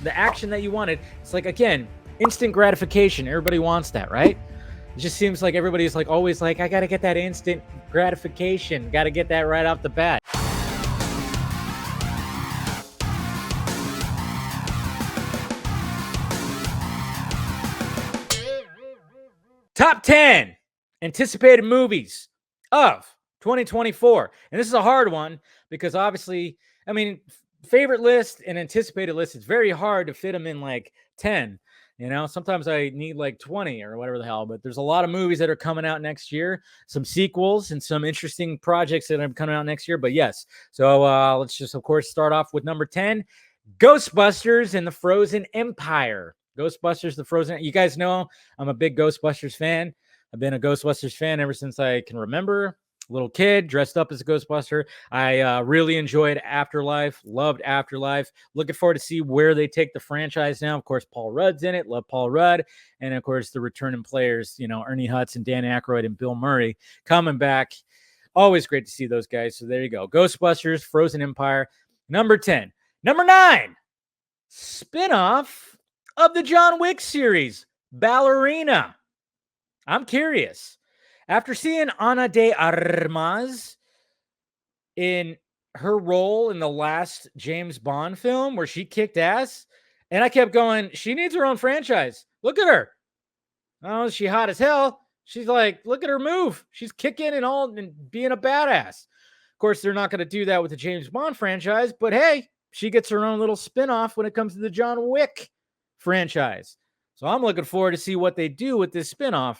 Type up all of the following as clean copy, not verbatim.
the action that you wanted. It's like, again, instant gratification. Everybody wants that, right? It just seems like everybody's like always like, I got to get that instant gratification. Got to get that right off the bat. Top 10 anticipated movies of 2024. And this is a hard one because obviously, I mean, favorite list and anticipated list, it's very hard to fit them in like 10. You know, sometimes I need like 20 or whatever the hell, but there's a lot of movies that are coming out next year, some sequels and some interesting projects that are coming out next year. But yes, so let's just, of course, start off with number 10, Ghostbusters and the Frozen Empire. Ghostbusters, the Frozen. You guys know I'm a big Ghostbusters fan. I've been a Ghostbusters fan ever since I can remember. Little kid dressed up as a Ghostbuster. I really enjoyed Afterlife, loved Afterlife. Looking forward to see where they take the franchise now. Of course, Paul Rudd's in it. Love Paul Rudd. And of course, the returning players, you know, Ernie Hudson, Dan Aykroyd, and Bill Murray coming back. Always great to see those guys. So there you go. Ghostbusters, Frozen Empire, number 10. Number 9, spinoff of the John Wick series, Ballerina. I'm curious. After seeing Ana de Armas in her role in the last James Bond film where she kicked ass, and I kept going, she needs her own franchise. Look at her. Oh, she hot as hell. She's like, look at her move. She's kicking and all and being a badass. Of course, they're not going to do that with the James Bond franchise, but hey, she gets her own little spinoff when it comes to the John Wick franchise. So I'm looking forward to see what they do with this spinoff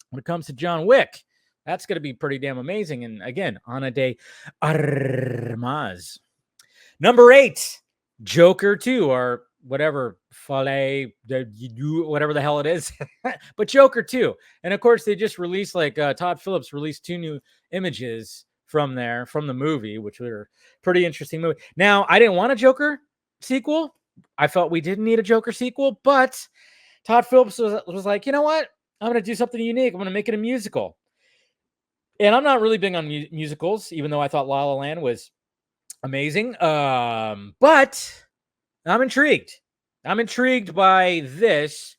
when it comes to John Wick. That's going to be pretty damn amazing. And again, Ana de Armas. Number 8, Joker 2, or whatever, whatever the hell it is. But Joker 2. And of course, they just released, like Todd Phillips released 2 new images from there, from the movie, which were pretty interesting movie. Now, I didn't want a Joker sequel. I felt we didn't need a Joker sequel, but Todd Phillips was like, you know what? I'm going to do something unique. I'm going to make it a musical. And I'm not really big on musicals, even though I thought La La Land was amazing. But I'm intrigued. I'm intrigued by this.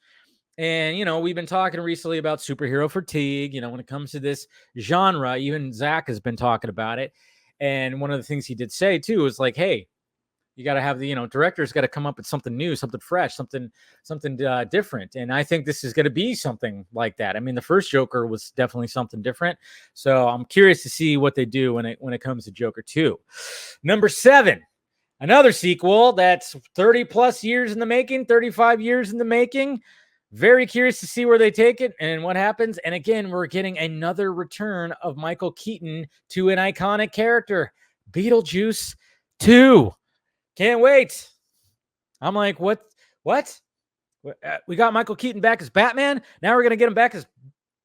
And, you know, we've been talking recently about superhero fatigue, you know, when it comes to this genre. Even Zach has been talking about it. And one of the things he did say, too, is like, hey, you got to have the, you know, directors got to come up with something new, something fresh, something different. And I think this is going to be something like that. I mean, the first Joker was definitely something different. So I'm curious to see what they do when it comes to Joker 2. Number 7, another sequel that's 30 plus years in the making, 35 years in the making. Very curious to see where they take it and what happens. And again, we're getting another return of Michael Keaton to an iconic character, Beetlejuice 2. Can't wait. I'm like, what? We got Michael Keaton back as Batman. Now we're going to get him back as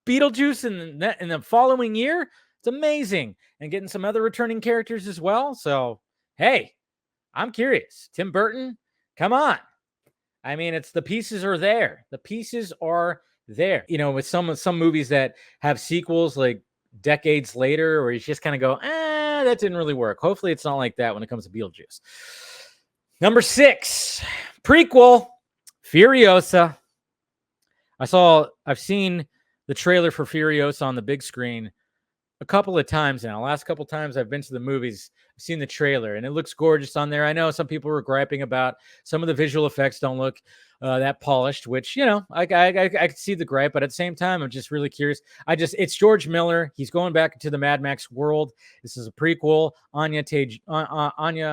Beetlejuice in the following year. It's amazing. And getting some other returning characters as well. So, hey, I'm curious. Tim Burton, come on. I mean, it's the pieces are there. The pieces are there. You know, with some movies that have sequels like decades later, where you just kind of go, that didn't really work. Hopefully it's not like that when it comes to Beetlejuice. Number 6, prequel, Furiosa. I've seen the trailer for Furiosa on the big screen a couple of times now. Last couple of times I've been to the movies, I've seen the trailer, and it looks gorgeous on there. I know some people were griping about some of the visual effects don't look that polished, which, you know, I could see the gripe, but at the same time, I'm just really curious. It's George Miller. He's going back into the Mad Max world. This is a prequel. Anya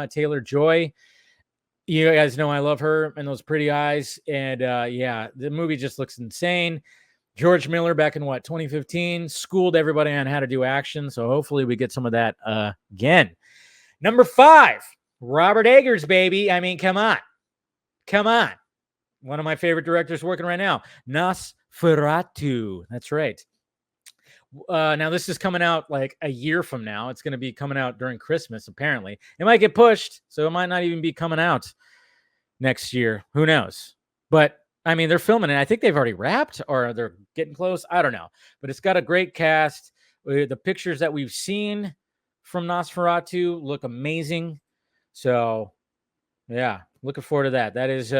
Taylor-Joy. You guys know I love her and those pretty eyes. And yeah, the movie just looks insane. George Miller back in 2015 schooled everybody on how to do action. So hopefully we get some of that again. Number 5, Robert Eggers, baby. I mean, come on. One of my favorite directors working right now, Nosferatu. That's right. Now this is coming out like a year from now. It's going to be coming out during Christmas, apparently. It might get pushed, so it might not even be coming out next year. Who knows? But I mean, they're filming it. I think they've already wrapped or they're getting close. I don't know. But it's got a great cast. The pictures that we've seen from Nosferatu look amazing. So Yeah, looking forward to that. That is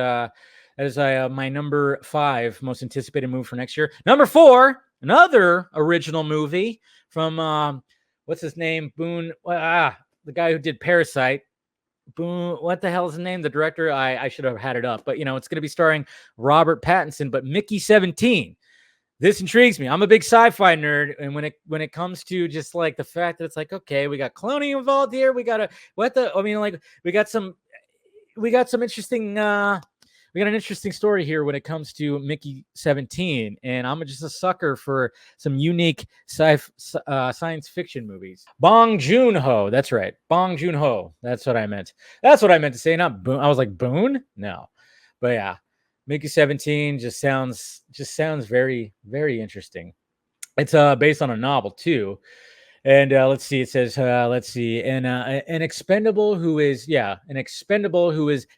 my number 5 most anticipated movie for next year. Number 4, another original movie from what's his name? The guy who did Parasite. Boone, what the hell is his name? The director. I should have had it up, but it's going to be starring Robert Pattinson, but Mickey 17. This intrigues me. I'm a big sci-fi nerd, and when it comes to just like the fact that it's like, okay, we got cloning involved here, we got some interesting we got an interesting story here when it comes to Mickey 17, and I'm just a sucker for some unique science fiction movies. Bong Joon-ho, that's right, Bong Joon-ho. That's what I meant. That's what I meant to say, not Boone. I was like Boone, no, but yeah, Mickey 17 just sounds very, very interesting. It's based on a novel too. And let's see. It says, let's see, an expendable who is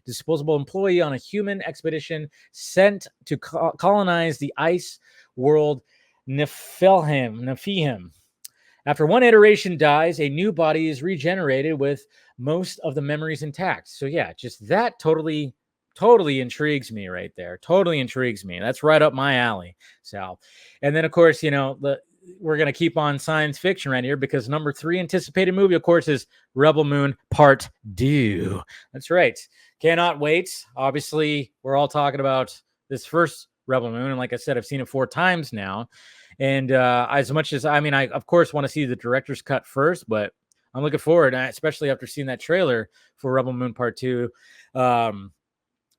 disposable employee on a human expedition sent to colonize the ice world Nephilim. After one iteration dies, a new body is regenerated with most of the memories intact. So yeah, just that totally intrigues me right there. Totally intrigues me. That's right up my alley, Sal. And then of course, we're going to keep on science fiction right here because number 3 anticipated movie, of course, is Rebel Moon Part 2. That's right. Cannot wait. Obviously, we're all talking about this first Rebel Moon. And like I said, I've seen it 4 times now. And as much as, I of course, want to see the director's cut first, but I'm looking forward, especially after seeing that trailer for Rebel Moon Part 2.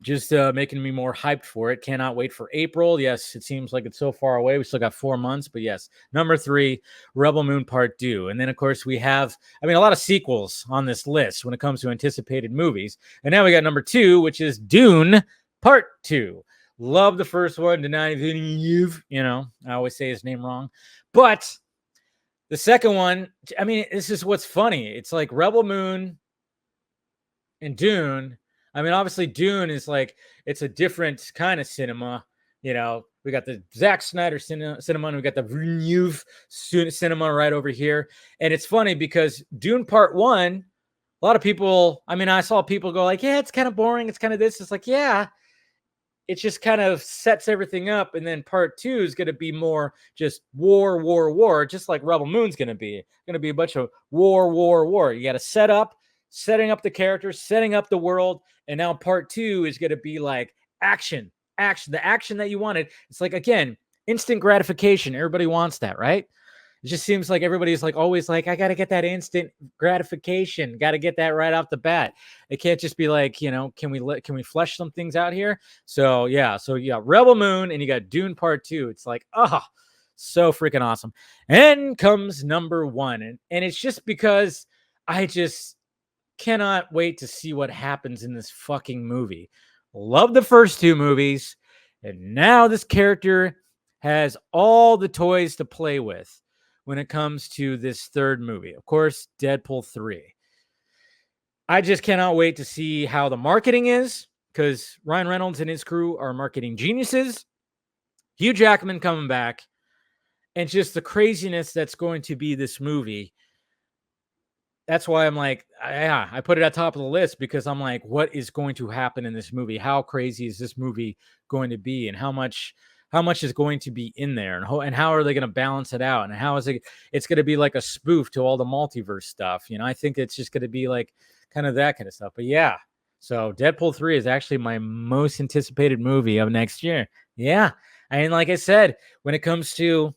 Just making me more hyped for it. Cannot wait for April. Yes, it seems like it's so far away. We still got 4 months, but yes, number 3, Rebel Moon Part 2. And then, of course, we have, a lot of sequels on this list when it comes to anticipated movies. And now we got number 2, which is Dune Part 2. Love the first one. I always say his name wrong. But the second one, this is what's funny. It's like Rebel Moon and Dune. Obviously Dune is like, it's a different kind of cinema. We got the Zack Snyder cinema, and we got the Villeneuve cinema right over here. And it's funny because Dune Part 1, a lot of people, I saw people go like, yeah, it's kind of boring. It's kind of this. It's like, yeah, it just kind of sets everything up. And then Part 2 is going to be more just war, just like Rebel Moon's going to be. Going to be a bunch of war. You got to setting up the characters, setting up the world. And now Part 2 is going to be like action, the action that you wanted. It's like, again, instant gratification. Everybody wants that, right? It just seems like everybody's like always like, I got to get that instant gratification. Got to get that right off the bat. It can't just be like, can we flesh some things out here? So yeah, Rebel Moon, and you got Dune Part 2. It's like, so freaking awesome. And comes number 1. And it's just because I just cannot wait to see what happens in this fucking movie. Love the first 2 movies, and now this character has all the toys to play with when it comes to this third movie. Of course, Deadpool 3. I just cannot wait to see how the marketing is, because Ryan Reynolds and his crew are marketing geniuses. Hugh Jackman coming back, and just the craziness that's going to be this movie. That's why I'm like, yeah, I put it at top of the list, because I'm like, what is going to happen in this movie? How crazy is this movie going to be? And how much is going to be in there? And how are they going to balance it out? And how is it's going to be like a spoof to all the multiverse stuff. I think it's just going to be like kind of that kind of stuff. But yeah, so Deadpool 3 is actually my most anticipated movie of next year. Yeah. And like I said, when it comes to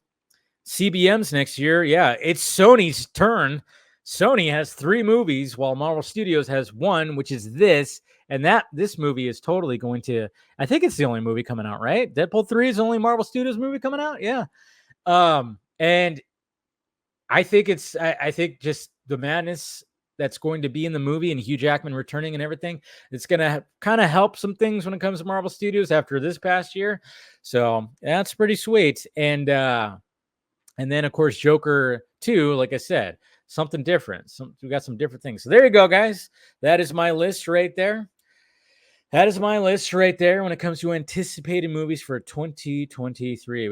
CBMs next year, yeah, it's Sony's turn. Sony has 3 movies, while Marvel Studios has 1, which is this. And this movie is totally going to, I think it's the only movie coming out, right? Deadpool 3 is the only Marvel Studios movie coming out. Yeah. And I think I think just the madness that's going to be in the movie, and Hugh Jackman returning and everything, it's going to kind of help some things when it comes to Marvel Studios after this past year. So that's pretty sweet. And then of course, Joker 2, like I said, something different. We got some different things. So there you go, guys. That is my list right there. That is my list right there when it comes to anticipated movies for 2023.